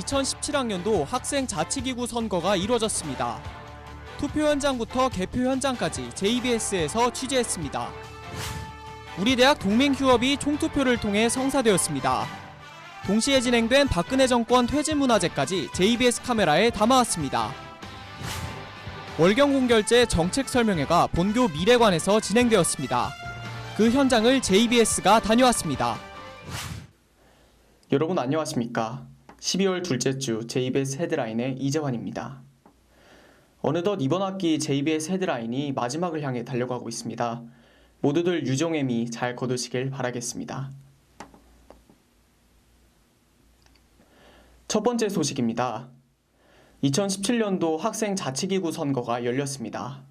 2017학년도 학생 자치기구 선거가 이뤄졌습니다. 투표 현장부터 개표 현장까지 JBS에서 취재했습니다. 우리 대학 동맹휴업이 총투표를 통해 성사되었습니다. 동시에 진행된 박근혜 정권 퇴진문화제까지 JBS 카메라에 담아왔습니다. 월경공결제 정책설명회가 본교 미래관에서 진행되었습니다. 그 현장을 JBS가 다녀왔습니다. 여러분 안녕하십니까? 12월 둘째 주 JBS 헤드라인의 이재환입니다. 어느덧 이번 학기 JBS 헤드라인이 마지막을 향해 달려가고 있습니다. 모두들 유종의미 잘 거두시길 바라겠습니다. 첫 번째 소식입니다. 2017년도 학생 자치기구 선거가 열렸습니다.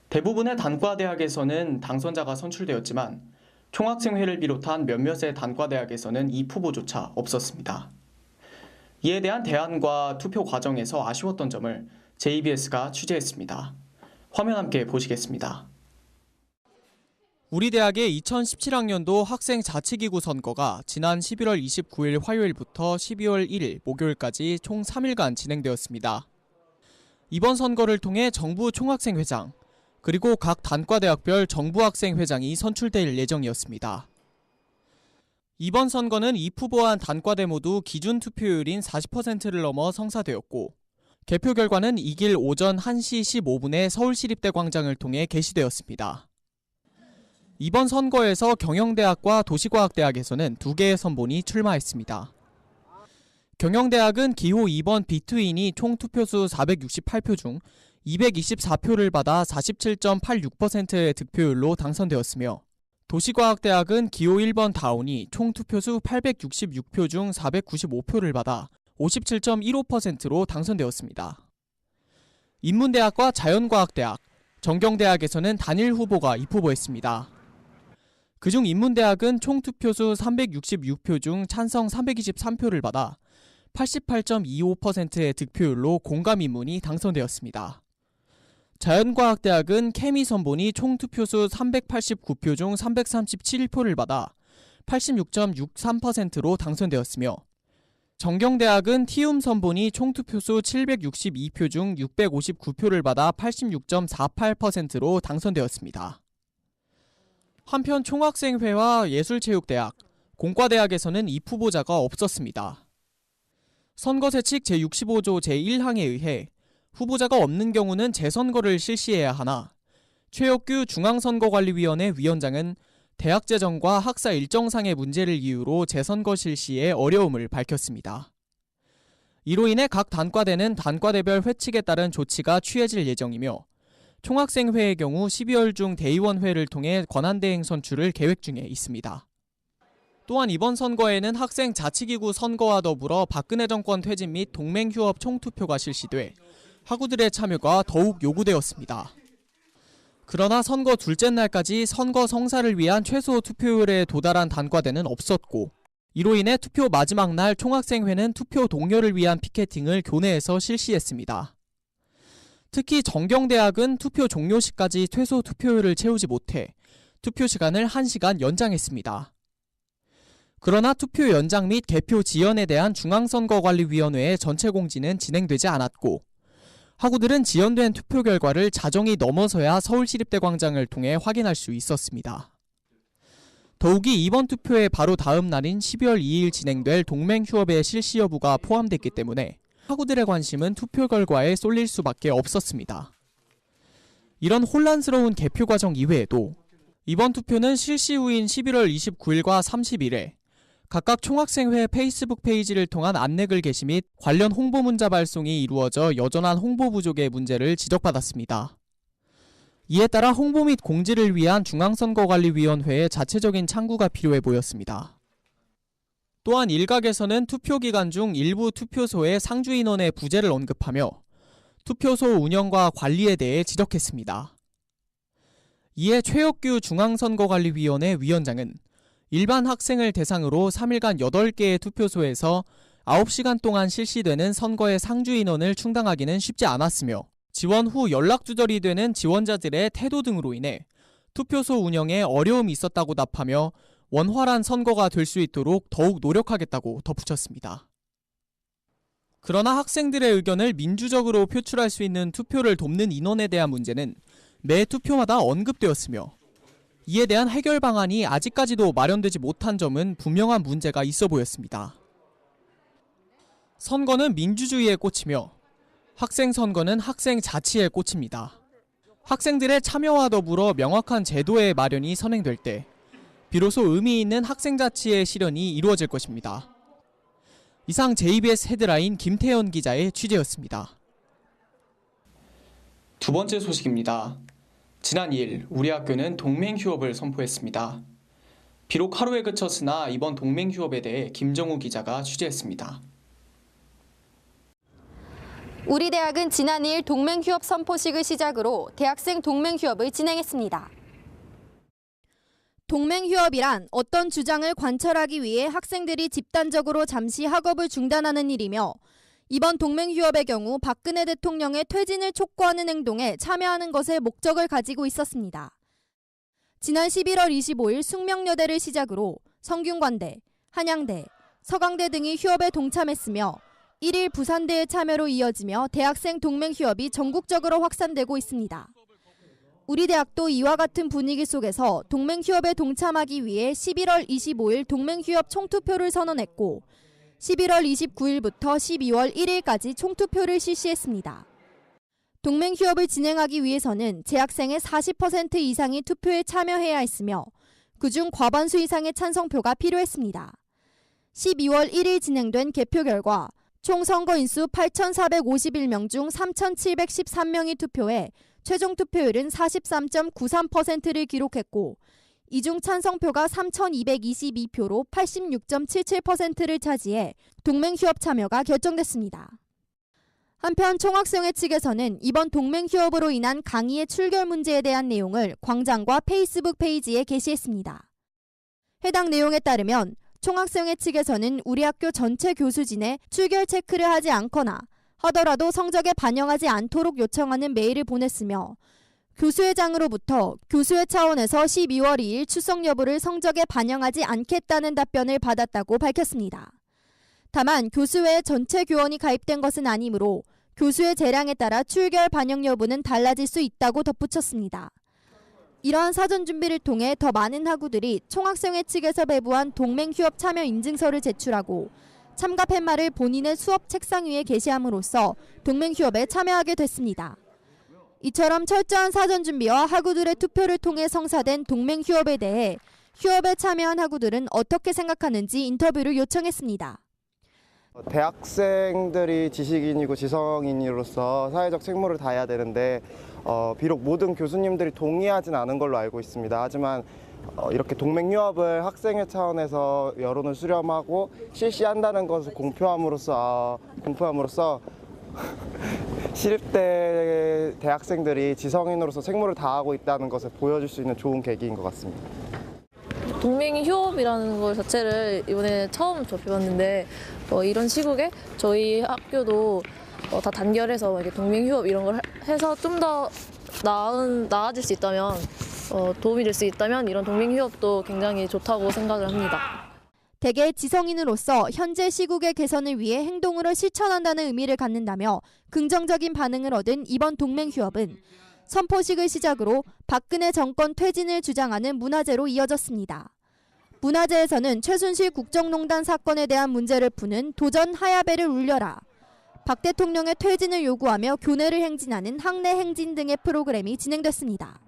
대부분의 단과대학에서는 당선자가 선출되었지만 총학생회를 비롯한 몇몇의 단과대학에서는 이 후보조차 없었습니다. 이에 대한 대안과 투표 과정에서 아쉬웠던 점을 JBS가 취재했습니다. 화면 함께 보시겠습니다. 우리 대학의 2017학년도 학생 자치기구 선거가 지난 11월 29일 화요일부터 12월 1일 목요일까지 총 3일간 진행되었습니다. 이번 선거를 통해 정부 총학생회장, 그리고 각 단과대학별 정부학생회장이 선출될 예정이었습니다. 이번 선거는 이 후보한 단과대 모두 기준 투표율인 40%를 넘어 성사되었고, 개표 결과는 이길 오전 1시 15분에 서울시립대 광장을 통해 게시되었습니다. 이번 선거에서 경영대학과 도시과학대학에서는 2개의 선본이 출마했습니다. 경영대학은 기호 2번 비트윈이 총 투표수 468표 중 224표를 받아 47.86%의 득표율로 당선되었으며, 도시과학대학은 기호 1번 다운이 총 투표수 866표 중 495표를 받아 57.15%로 당선되었습니다. 인문대학과 자연과학대학, 정경대학에서는 단일 후보가 입후보했습니다. 그중 인문대학은 총 투표수 366표 중 찬성 323표를 받아 88.25%의 득표율로 공감인문이 당선되었습니다. 자연과학대학은 케미 선본이 총 투표수 389표 중 337표를 받아 86.63%로 당선되었으며, 정경대학은 티움 선본이 총 투표수 762표 중 659표를 받아 86.48%로 당선되었습니다. 한편 총학생회와 예술체육대학, 공과대학에서는 이 후보자가 없었습니다. 선거세칙 제65조 제1항에 의해 후보자가 없는 경우는 재선거를 실시해야 하나, 최혁규 중앙선거관리위원회 위원장은 대학 재정과 학사 일정상의 문제를 이유로 재선거 실시에 어려움을 밝혔습니다. 이로 인해 각 단과대는 단과대별 회칙에 따른 조치가 취해질 예정이며, 총학생회의 경우 12월 중 대의원회를 통해 권한대행 선출을 계획 중에 있습니다. 또한 이번 선거에는 학생 자치기구 선거와 더불어 박근혜 정권 퇴진 및 동맹휴업 총투표가 실시돼 학우들의 참여가 더욱 요구되었습니다. 그러나 선거 둘째 날까지 선거 성사를 위한 최소 투표율에 도달한 단과대는 없었고, 이로 인해 투표 마지막 날 총학생회는 투표 동료를 위한 피켓팅을 교내에서 실시했습니다. 특히 정경대학은 투표 종료 시까지 최소 투표율을 채우지 못해 투표 시간을 1시간 연장했습니다. 그러나 투표 연장 및 개표 지연에 대한 중앙선거관리위원회의 전체 공지는 진행되지 않았고, 학우들은 지연된 투표 결과를 자정이 넘어서야 서울시립대 광장을 통해 확인할 수 있었습니다. 더욱이 이번 투표의 바로 다음 날인 12월 2일 진행될 동맹휴업의 실시 여부가 포함됐기 때문에 학우들의 관심은 투표 결과에 쏠릴 수밖에 없었습니다. 이런 혼란스러운 개표 과정 이외에도 이번 투표는 실시 후인 11월 29일과 30일에 각각 총학생회 페이스북 페이지를 통한 안내글 게시 및 관련 홍보 문자 발송이 이루어져 여전한 홍보 부족의 문제를 지적받았습니다. 이에 따라 홍보 및 공지를 위한 중앙선거관리위원회의 자체적인 창구가 필요해 보였습니다. 또한 일각에서는 투표 기간 중 일부 투표소의 상주 인원의 부재를 언급하며 투표소 운영과 관리에 대해 지적했습니다. 이에 최혁규 중앙선거관리위원회 위원장은 일반 학생을 대상으로 3일간 8개의 투표소에서 9시간 동안 실시되는 선거의 상주 인원을 충당하기는 쉽지 않았으며, 지원 후 연락 두절이 되는 지원자들의 태도 등으로 인해 투표소 운영에 어려움이 있었다고 답하며 원활한 선거가 될 수 있도록 더욱 노력하겠다고 덧붙였습니다. 그러나 학생들의 의견을 민주적으로 표출할 수 있는 투표를 돕는 인원에 대한 문제는 매 투표마다 언급되었으며 이에 대한 해결 방안이 아직까지도 마련되지 못한 점은 분명한 문제가 있어 보였습니다. 선거는 민주주의의 꽃이며 학생 선거는 학생 자치의 꽃입니다. 학생들의 참여와 더불어 명확한 제도의 마련이 선행될 때 비로소 의미 있는 학생 자치의 실현이 이루어질 것입니다. 이상 JBS 헤드라인 김태현 기자의 취재였습니다. 두 번째 소식입니다. 지난 2일 우리 학교는 동맹휴업을 선포했습니다. 비록 하루에 그쳤으나 이번 동맹휴업에 대해 김정우 기자가 취재했습니다. 우리 대학은 지난 2일 동맹휴업 선포식을 시작으로 대학생 동맹휴업을 진행했습니다. 동맹휴업이란 어떤 주장을 관철하기 위해 학생들이 집단적으로 잠시 학업을 중단하는 일이며 이번 동맹휴업의 경우 박근혜 대통령의 퇴진을 촉구하는 행동에 참여하는 것에 목적을 가지고 있었습니다. 지난 11월 25일 숙명여대를 시작으로 성균관대, 한양대, 서강대 등이 휴업에 동참했으며 1일 부산대의 참여로 이어지며 대학생 동맹휴업이 전국적으로 확산되고 있습니다. 우리 대학도 이와 같은 분위기 속에서 동맹휴업에 동참하기 위해 11월 25일 동맹휴업 총투표를 선언했고 11월 29일부터 12월 1일까지 총투표를 실시했습니다. 동맹휴업을 진행하기 위해서는 재학생의 40% 이상이 투표에 참여해야 했으며 그중 과반수 이상의 찬성표가 필요했습니다. 12월 1일 진행된 개표 결과 총 선거인수 8,451명 중 3,713명이 투표해 최종 투표율은 43.93%를 기록했고 이중 찬성표가 3,222표로 86.77%를 차지해 동맹휴업 참여가 결정됐습니다. 한편 총학생회 측에서는 이번 동맹휴업으로 인한 강의의 출결 문제에 대한 내용을 광장과 페이스북 페이지에 게시했습니다. 해당 내용에 따르면 총학생회 측에서는 우리 학교 전체 교수진에 출결 체크를 하지 않거나 하더라도 성적에 반영하지 않도록 요청하는 메일을 보냈으며 교수회장으로부터 교수회 차원에서 12월 2일 출석 여부를 성적에 반영하지 않겠다는 답변을 받았다고 밝혔습니다. 다만 교수회에 전체 교원이 가입된 것은 아니므로 교수회 재량에 따라 출결 반영 여부는 달라질 수 있다고 덧붙였습니다. 이러한 사전 준비를 통해 더 많은 학우들이 총학생회 측에서 배부한 동맹휴업 참여 인증서를 제출하고 참가 팻말을 본인의 수업 책상 위에 게시함으로써 동맹휴업에 참여하게 됐습니다. 이처럼 철저한 사전 준비와 학우들의 투표를 통해 성사된 동맹휴업에 대해 휴업에 참여한 학우들은 어떻게 생각하는지 인터뷰를 요청했습니다. 대학생들이 지식인이고 지성인으로서 사회적 책무를 다해야 되는데 비록 모든 교수님들이 동의하진 않은 걸로 알고 있습니다. 하지만 이렇게 동맹휴업을 학생회 차원에서 여론을 수렴하고 실시한다는 것을 공표함으로써 시립대 대학생들이 지성인으로서 책무를 다하고 있다는 것을 보여줄 수 있는 좋은 계기인 것 같습니다. 동맹휴업이라는 것 자체를 이번에 처음 접해봤는데 이런 시국에 저희 학교도 다 단결해서 이렇게 동맹휴업 이런 걸 해서 좀 더 나아질 수 있다면 도움이 될 수 있다면 이런 동맹휴업도 굉장히 좋다고 생각을 합니다. 대개 지성인으로서 현재 시국의 개선을 위해 행동으로 실천한다는 의미를 갖는다며 긍정적인 반응을 얻은 이번 동맹휴업은 선포식을 시작으로 박근혜 정권 퇴진을 주장하는 문화제로 이어졌습니다. 문화제에서는 최순실 국정농단 사건에 대한 문제를 푸는 도전 하야베를 울려라, 박 대통령의 퇴진을 요구하며 교내를 행진하는 학내 행진 등의 프로그램이 진행됐습니다.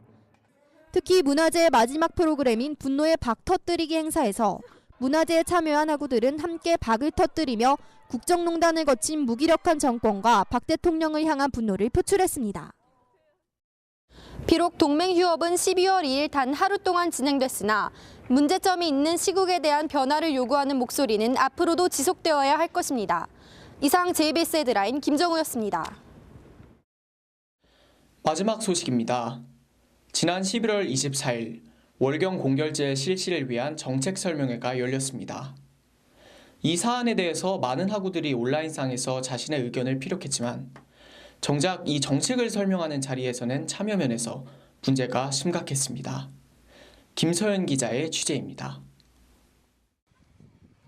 특히 문화제의 마지막 프로그램인 분노의 박 터뜨리기 행사에서 문화제에 참여한 학우들은 함께 박을 터뜨리며 국정농단을 거친 무기력한 정권과 박 대통령을 향한 분노를 표출했습니다. 비록 동맹휴업은 12월 2일 단 하루 동안 진행됐으나 문제점이 있는 시국에 대한 변화를 요구하는 목소리는 앞으로도 지속되어야 할 것입니다. 이상 JBS 헤드라인 김정우였습니다. 마지막 소식입니다. 지난 11월 24일 월경 공결제 실시를 위한 정책 설명회가 열렸습니다. 이 사안에 대해서 많은 학우들이 온라인상에서 자신의 의견을 피력했지만 정작 이 정책을 설명하는 자리에서는 참여 면에서 문제가 심각했습니다. 김서연 기자의 취재입니다.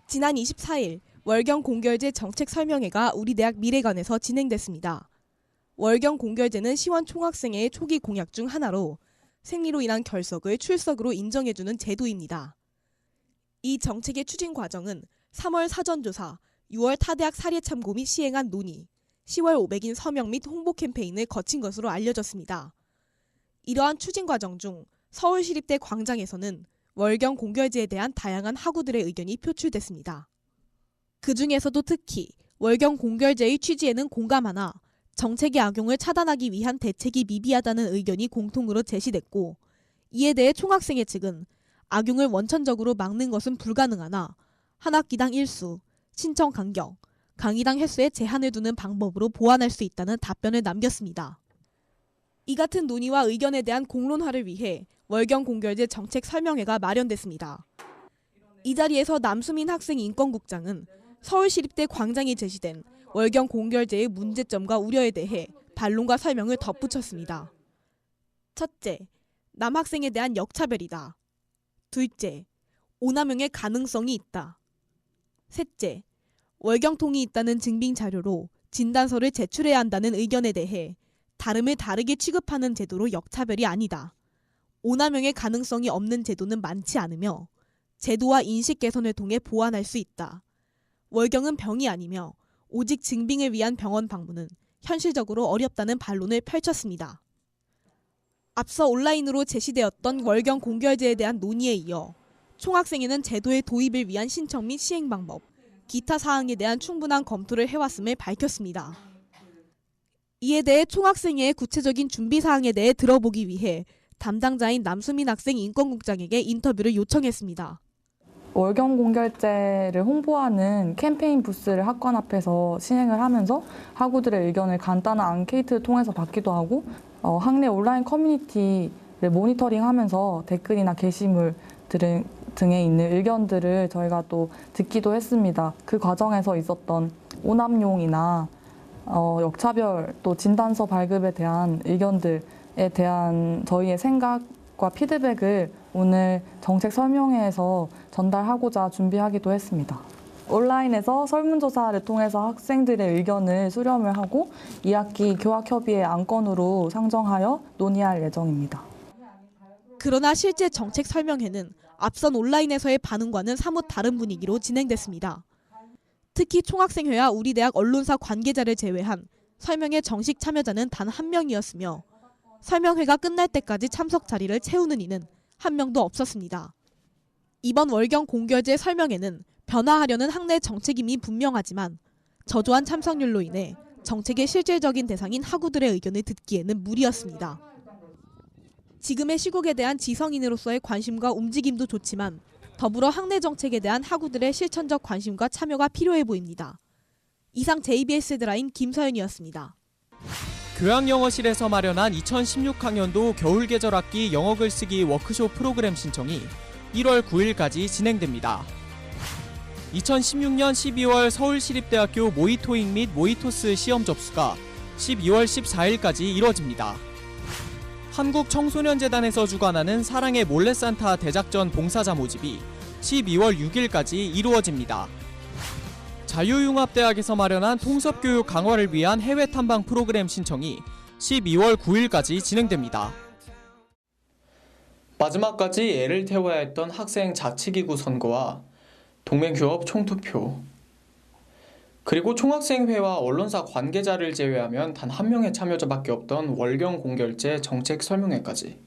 지난 24일 월경 공결제 정책 설명회가 우리대학 미래관에서 진행됐습니다. 월경 공결제는 시원 총학생회의 초기 공약 중 하나로 생리로 인한 결석을 출석으로 인정해주는 제도입니다. 이 정책의 추진 과정은 3월 사전조사, 6월 타대학 사례 참고 및 시행안 논의, 10월 500인 서명 및 홍보 캠페인을 거친 것으로 알려졌습니다. 이러한 추진 과정 중 서울시립대 광장에서는 월경 공결제에 대한 다양한 학우들의 의견이 표출됐습니다. 그 중에서도 특히 월경 공결제의 취지에는 공감하나 정책의 악용을 차단하기 위한 대책이 미비하다는 의견이 공통으로 제시됐고, 이에 대해 총학생회 측은 악용을 원천적으로 막는 것은 불가능하나 한 학기당 일수, 신청 간격, 강의당 횟수에 제한을 두는 방법으로 보완할 수 있다는 답변을 남겼습니다. 이 같은 논의와 의견에 대한 공론화를 위해 월경 공결제 정책 설명회가 마련됐습니다. 이 자리에서 남수민 학생 인권국장은 서울시립대 광장에 제시된 월경 공결제의 문제점과 우려에 대해 반론과 설명을 덧붙였습니다. 첫째, 남학생에 대한 역차별이다. 둘째, 오남용의 가능성이 있다. 셋째, 월경통이 있다는 증빙 자료로 진단서를 제출해야 한다는 의견에 대해 다름을 다르게 취급하는 제도로 역차별이 아니다. 오남용의 가능성이 없는 제도는 많지 않으며 제도와 인식 개선을 통해 보완할 수 있다. 월경은 병이 아니며 오직 증빙을 위한 병원 방문은 현실적으로 어렵다는 반론을 펼쳤습니다. 앞서 온라인으로 제시되었던 월경 공결제에 대한 논의에 이어 총학생회는 제도의 도입을 위한 신청 및 시행 방법, 기타 사항에 대한 충분한 검토를 해왔음을 밝혔습니다. 이에 대해 총학생회의 구체적인 준비 사항에 대해 들어보기 위해 담당자인 남수민 학생 인권국장에게 인터뷰를 요청했습니다. 월경 공결제를 홍보하는 캠페인 부스를 학관 앞에서 시행을 하면서 학우들의 의견을 간단한 앙케이트를 통해서 받기도 하고 학내 온라인 커뮤니티를 모니터링하면서 댓글이나 게시물 등에 있는 의견들을 저희가 또 듣기도 했습니다. 그 과정에서 있었던 오남용이나 역차별 또 진단서 발급에 대한 의견들에 대한 저희의 생각과 피드백을 오늘 정책 설명회에서 전달하고자 준비하기도 했습니다. 온라인에서 설문조사를 통해서 학생들의 의견을 수렴을 하고 2학기 교학협의회 안건으로 상정하여 논의할 예정입니다. 그러나 실제 정책 설명회는 앞선 온라인에서의 반응과는 사뭇 다른 분위기로 진행됐습니다. 특히 총학생회와 우리대학 언론사 관계자를 제외한 설명회 정식 참여자는 단 한 명이었으며 설명회가 끝날 때까지 참석 자리를 채우는 이는 한 명도 없었습니다. 이번 월경 공결제 설명회는 변화하려는 학내 정책임이 분명하지만 저조한 참석률로 인해 정책의 실질적인 대상인 학우들의 의견을 듣기에는 무리였습니다. 지금의 시국에 대한 지성인으로서의 관심과 움직임도 좋지만 더불어 학내 정책에 대한 학우들의 실천적 관심과 참여가 필요해 보입니다. 이상 JBS 헤드라인 김서연이었습니다. 교양영어실에서 마련한 2016학년도 겨울계절학기 영어글쓰기 워크숍 프로그램 신청이 1월 9일까지 진행됩니다. 2016년 12월 서울시립대학교 모의토익 및 모의토스 시험 접수가 12월 14일까지 이뤄집니다. 한국청소년재단에서 주관하는 사랑의 몰래산타 대작전 봉사자 모집이 12월 6일까지 이루어집니다. 자유융합대학에서 마련한 통섭교육 강화를 위한 해외 탐방 프로그램 신청이 12월 9일까지 진행됩니다. 마지막까지 애를 태워야 했던 학생 자치기구 선거와 동맹휴업 총투표, 그리고 총학생회와 언론사 관계자를 제외하면 단 한 명의 참여자밖에 없던 월경 공결제 정책 설명회까지.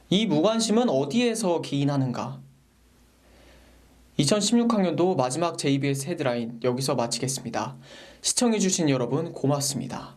이 무관심은 어디에서 기인하는가? 2016학년도 마지막 JBS 헤드라인 여기서 마치겠습니다. 시청해주신 여러분 고맙습니다.